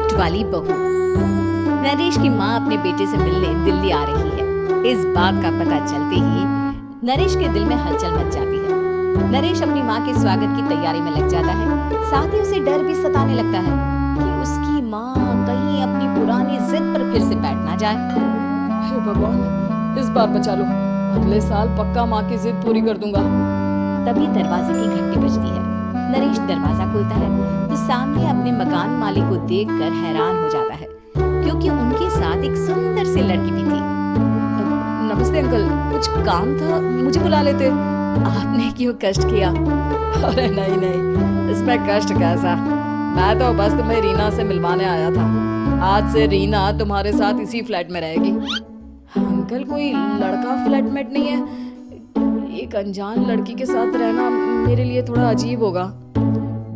Perfect वाली बहू। नरेश की माँ अपने बेटे से मिलने दिल्ली आ रही है। इस बात का पता चलते ही नरेश के दिल में हलचल मच जाती है। नरेश अपनी माँ के स्वागत की तैयारी में लग जाता है। साथ ही उसे डर भी सताने लगता है कि उसकी माँ कहीं अपनी पुरानी जिद पर फिर से बैठ ना जाए। हे भगवान, इस बार बचा लो। अगले साल पक्का माँ की जिद पूरी कर दूंगा। तभी दरवाजे की घंटी बजती है। नरेश दरवाजा खोलता है तो सामने अपने मकान मालिक को देखकर हैरान हो जाता है, क्योंकि उनके साथ एक सुंदर सी लड़की भी थी। नमस्ते अंकल, कुछ काम था, मुझे बुला लेते। आपने क्यों कष्ट किया? अरे नहीं नहीं, इसमें कष्ट कैसा। मैं तो बस तुम्हें रीना से मिलवाने आया था। आज से रीना तुम्हारे साथ इसी फ्लैट में रहेगी। अंकल, कोई लड़का फ्लैटमेट नहीं है? एक अनजान लड़की के साथ रहना मेरे लिए थोड़ा अजीब होगा।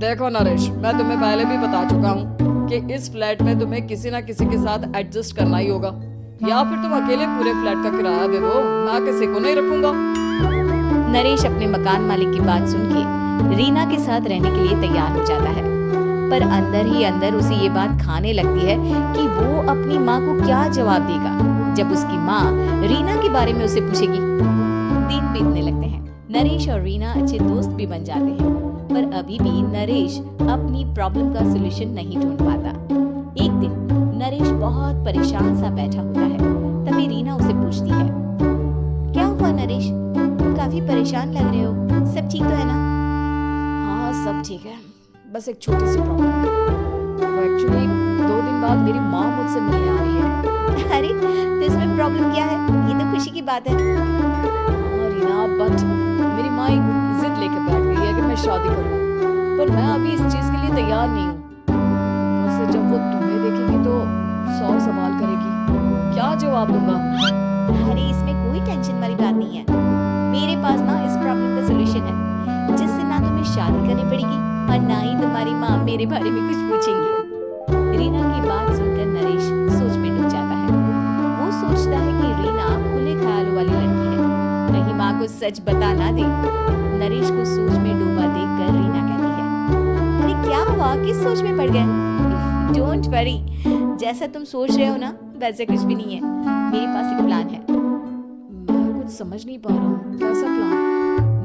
देखो नरेश, मैं तुम्हें पहले भी बता चुका हूँ कि इस फ्लैट में तुम्हें किसी ना किसी के साथ एडजस्ट करना ही होगा, या फिर तुम अकेले पूरे फ्लैट का किराया दे दो। मैं किसी को नहीं रखूंगा। नरेश अपने मकान मालिक की बात सुन के रीना के साथ रहने के लिए तैयार हो जाता है, पर अंदर ही अंदर उसे ये बात खाने लगती है कि वो अपनी माँ को क्या जवाब देगा जब उसकी माँ रीना के बारे में उसे पूछेगी। दिन बीतने लगते हैं। नरेश और रीना अच्छे दोस्त भी बन जाते हैं, पर अभी भी नरेश अपनी प्रॉब्लम का सलूशन नहीं ढूंढ पाता। एक दिन नरेश बहुत परेशान सा बैठा होता है। तभी रीना उसे पूछती है, क्या हुआ नरेश, तुम काफी परेशान लग रहे हो, सब ठीक तो है ना? हाँ सब ठीक है, बस एक छोटी सी प्रॉब्लम है। वो एक्चुअली 2 दिन बाद मेरी माँ मुझसे मिलने आ रही है। अरे तो इसमें प्रॉब्लम क्या है? ये तो खुशी की बात है। हाँ रीना, बट मेरी माँ एक जिद लेके बैठ गई है कि मैं शादी करूँ, पर मैं अभी इस चीज के लिए तैयार नहीं हूँ। वैसे जब वो तुम्हें देखेगी तो 100 सवाल करेगी, क्या जवाब दूंगा? अरे इसमें कोई टेंशन वाली बात नहीं है। मेरे पास ना इस प्रॉब्लम का सलूशन है, जिससे ना तुम्हें शादी करनी पड़ेगी और ना ही तुम्हारी माँ मेरे बारे में कुछ पूछेंगी। रीना की बात सुनकर नरेश सोच में डूब जाता है। वो सोचता है कि रीना खुले ख्यालों वाली लड़की है, कहीं माँ को सच बता ना दे। नरेश को सोच में डूबा देखकर रीना कहती है, अरे क्या हुआ, किस सोच में पड़ गए? डोंट वरी, जैसा तुम सोच रहे हो ना वैसे कुछ भी नहीं है। मेरे पास एक प्लान है। मैं कुछ समझ नहीं पा रहा हूँ, कैसा प्लान?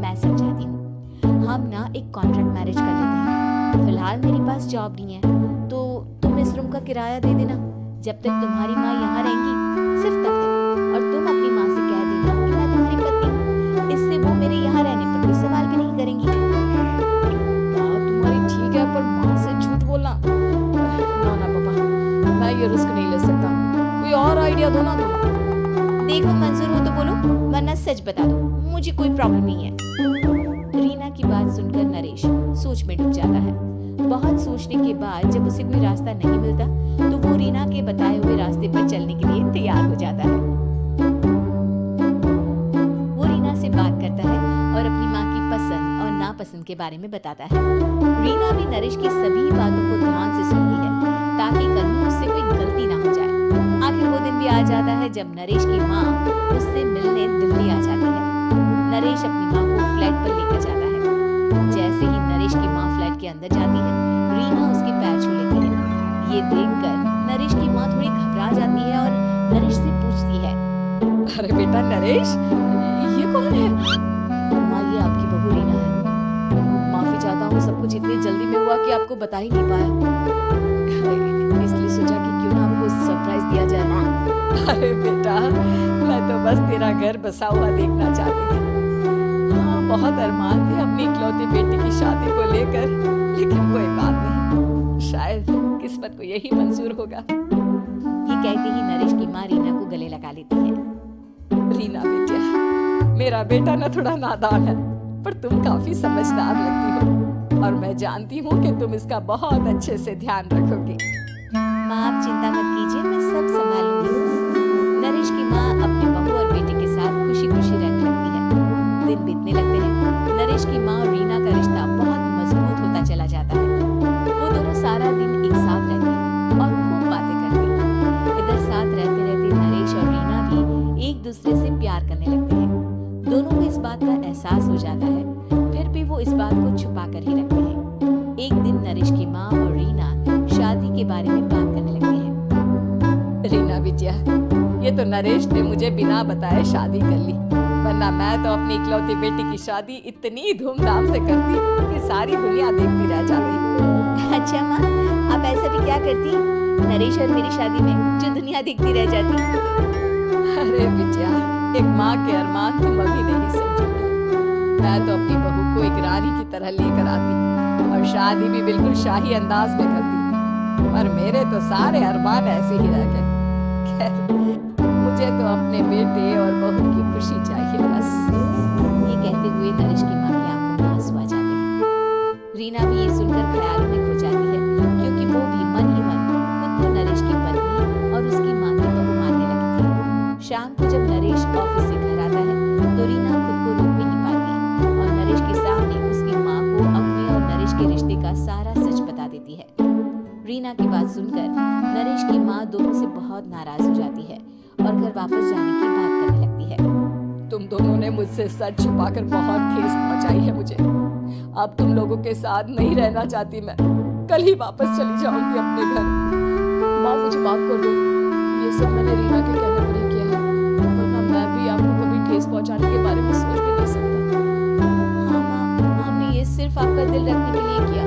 मैं समझाती हूँ। हम ना एक कॉन्ट्रैक्ट मैरिज कर लेते हैं। फिलहाल मेरे पास जॉब नहीं है, तो तुम इस रूम का किराया दे देना जब तक तुम्हारी माँ यहाँ रहेंगी, सिर्फ तब तक। और तुम अपनी माँ से कह देना कि मैं तुम्हारी पत्नी हूँ, इससे वो मेरे यहाँ रहने पर कोई सवाल भी नहीं करेंगी। बात तुम्हारी ठीक है, पर माँ से झूठ बोलना, ना ना पापा, मैं ये रिस्क नहीं ले सकता। कोई और आइडिया दो ना तुम। देखो मंजूर हो तो बोलो, वरना सच बता दो, मुझे कोई प्रॉब्लम नहीं है। रीना की बात सुनकर नरेश सोच में डूब जाता है। बहुत सोचने के बाद जब उसे कोई रास्ता नहीं मिलता, तो वो रीना के बताए हुए रास्ते पर चलने के लिए तैयार हो जाता है। वो रीना से बात करता है और अपनी माँ की पसंद और नापसंद के बारे में बताता है। रीना भी नरेश की सभी बातों को ध्यान से सुनती है, ताकि कहीं उससे कोई गलती ना हो जाए। आखिर वो दिन भी आ जाता है जब नरेश की माँ उससे मिलने दिल्ली आ जाती है। नरेश अपनी माँ को फ्लैट पर लेकर जाता है। जैसे ही नरेश की माँ फ्लैट के अंदर जाती है, रीना उसके पैर छू लेती है। ये देखकर नरेश की माँ थोड़ी घबरा जाती है और नरेश से पूछती है, अरे बेटा नरेश, ये कौन है? माँ ये आपकी बहू रीना है। माफी चाहता हूँ, सब कुछ इतनी जल्दी में हुआ कि आपको बता ही नहीं पाया, इसलिए सोचा कि क्यों ना आपको सरप्राइज दिया जाए। अरे बेटा, मैं तो बस तेरा घर बसा हुआ देखना चाहती थी। हाँ, बहुत अरमान थे अपनी इकलौती बेटी की शादी को लेकर, लेकिन कोई बात नहीं, शायद किस्मत को यही मंजूर होगा। ये कहते ही नरेश की माँ रीना को गले लगा लेती है। रीना बेटिया, मेरा बेटा ना थोड़ा नादान है, पर तुम काफी समझदार लगती हो, और मैं जानती हूँ कि तुम इसका बहुत अच्छे से ध्यान रखोगी। माँ आप चिंता मत कीजिए, मैं सब संभालूंगी। नरेश की माँ अपने बहू और बेटे के साथ खुशी खुशी रहने लगती है। दिन बीतने लगते हैं। नरेश की माँ और रीना का रिश्ता बहुत मजबूत होता चला जाता है। वो दोनों सारा दिन एक साथ रहती और खूब बातें करती। इधर साथ रहते रहते नरेश और रीना भी एक दूसरे से प्यार करने लगते हैं। दोनों को इस बात का एहसास हो जाता है, फिर भी वो इस बात को छुपा कर ही रखते हैं। एक दिन नरेश की माँ और रीना शादी के बारे में बात बिटिया, ये तो नरेश ने मुझे बिना बताए शादी कर ली, वरना मैं तो अपनी इकलौती बेटी की शादी इतनी धूमधाम से करती कि सारी दुनिया देखती रह जाती। अच्छा माँ, आप ऐसा भी क्या करती नरेश और मेरी शादी में जो दुनिया देखती रह जाती? अरे बिटिया, एक माँ के अरमान तुम अभी नहीं समझोगी। मैं तो अपनी बहू को एक रानी की तरह लेकर आती और शादी भी बिल्कुल शाही अंदाज में करती, पर मेरे तो सारे अरमान ऐसे ही रह गए। खैर, मुझे तो अपने बेटे और बहू की खुशी चाहिए बस। ये कहते हुए नरेश की माँ की आंखों में आंसू आ जाते हैं। रीना भी ये सुनकर ख्यालों में खो जाती है, क्योंकि वो भी मन ही मन खुद को नरेश की पत्नी और उसकी माँ की बहू मानने लगी थी। शाम को जब नरेश ऑफिस से घर आता है तो रीना खुद को रोक नहीं पाती और नरेश के सामने उसकी माँ को अपने और नरेश के रिश्ते का सारा सच बता देती है। रीना की बात सुनकर नरेश की माँ दोनों से बहुत नाराज हो जाती है और घर वापस जाने की बात करने लगती है। तुम दोनों ने मुझसे सच छुपाकर बहुत ठेस पहुंचाई है मुझे। अब तुम लोगों के साथ नहीं रहना चाहती मैं, कल ही वापस चली जाऊंगी अपने घर। माँ मुझे माफ कर दो, ये सब मैंने रीना के कहने पर ही किया है, वरना मैं भी आपको कभी ठेस पहुंचाने के बारे में सोच भी नहीं सकता। हाँ माँ, हमने ये सिर्फ आपका दिल रखने के लिए किया,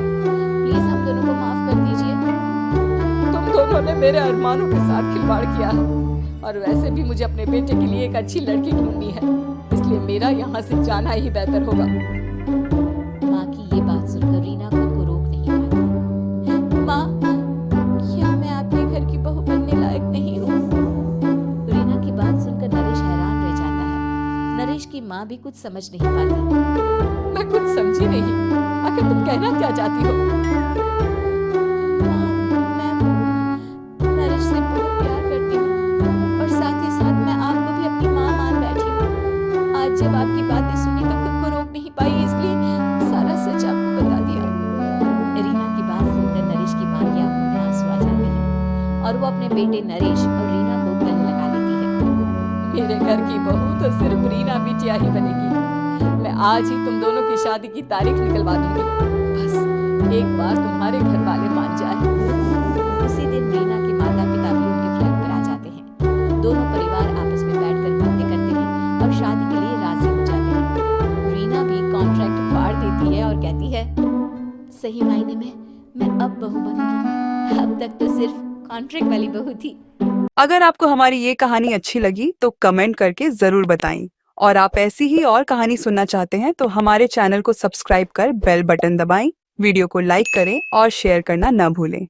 प्लीज हम दोनों को माफ कर दीजिए। तुम दोनों ने मेरे अरमानों के साथ खिलवाड़ किया है और वैसे भी मुझे अपने बेटे के लिए एक अच्छी लड़की ढूंढनी है, इसलिए मेरा यहाँ से जाना ही बेहतर होगा। माँ की ये बात सुनकर रीना खुद को रोक नहीं पाती। माँ, क्या मैं आपके घर की बहू बनने लायक नहीं हूँ? रीना की बात सुनकर नरेश हैरान रह जाता है। नरेश की माँ भी कुछ समझ नहीं पाती। मैं कुछ समझी नहीं, आखिर तुम कहना क्या चाहती हो? मैं नरेश से बहुत प्यार करती हूँ और साथ ही साथ मैं आपको भी अपनी माँ मान बैठी हूँ। आज जब आपकी बातें सुनी तो खुद को रोक नहीं पाई, इसलिए सारा सच आपको बता दिया। रीना की बात सुनकर नरेश की माँ की आंखों में आंसू आ जाते हैं और वो अपने बेटे नरेश और रीना को गले लगा लेती है। मेरे घर की बहू तो सिर्फ रीना बिटिया ही बनेगी। मैं आज ही तुम दोनों की शादी की तारीख निकलवा दूंगी, बस एक बार तुम्हारे घर वाले मान जाए। उसी दिन रीना के माता पिता भी उनके फ्लैट पर आ जाते हैं। दोनों परिवार आपस में बैठकर बातें करते हैं और शादी के लिए राजी हो जाते हैं। रीना भी कॉन्ट्रैक्ट फाड़ देती है और कहती है, सही मायने में मैं अब बहू बनूंगी, अब तक तो सिर्फ कॉन्ट्रैक्ट वाली बहू थी। अगर आपको हमारी ये कहानी अच्छी लगी तो कमेंट करके जरूर बताएं, और आप ऐसी ही और कहानी सुनना चाहते हैं तो हमारे चैनल को सब्सक्राइब कर बेल बटन दबाएं, वीडियो को लाइक करें और शेयर करना न भूलें।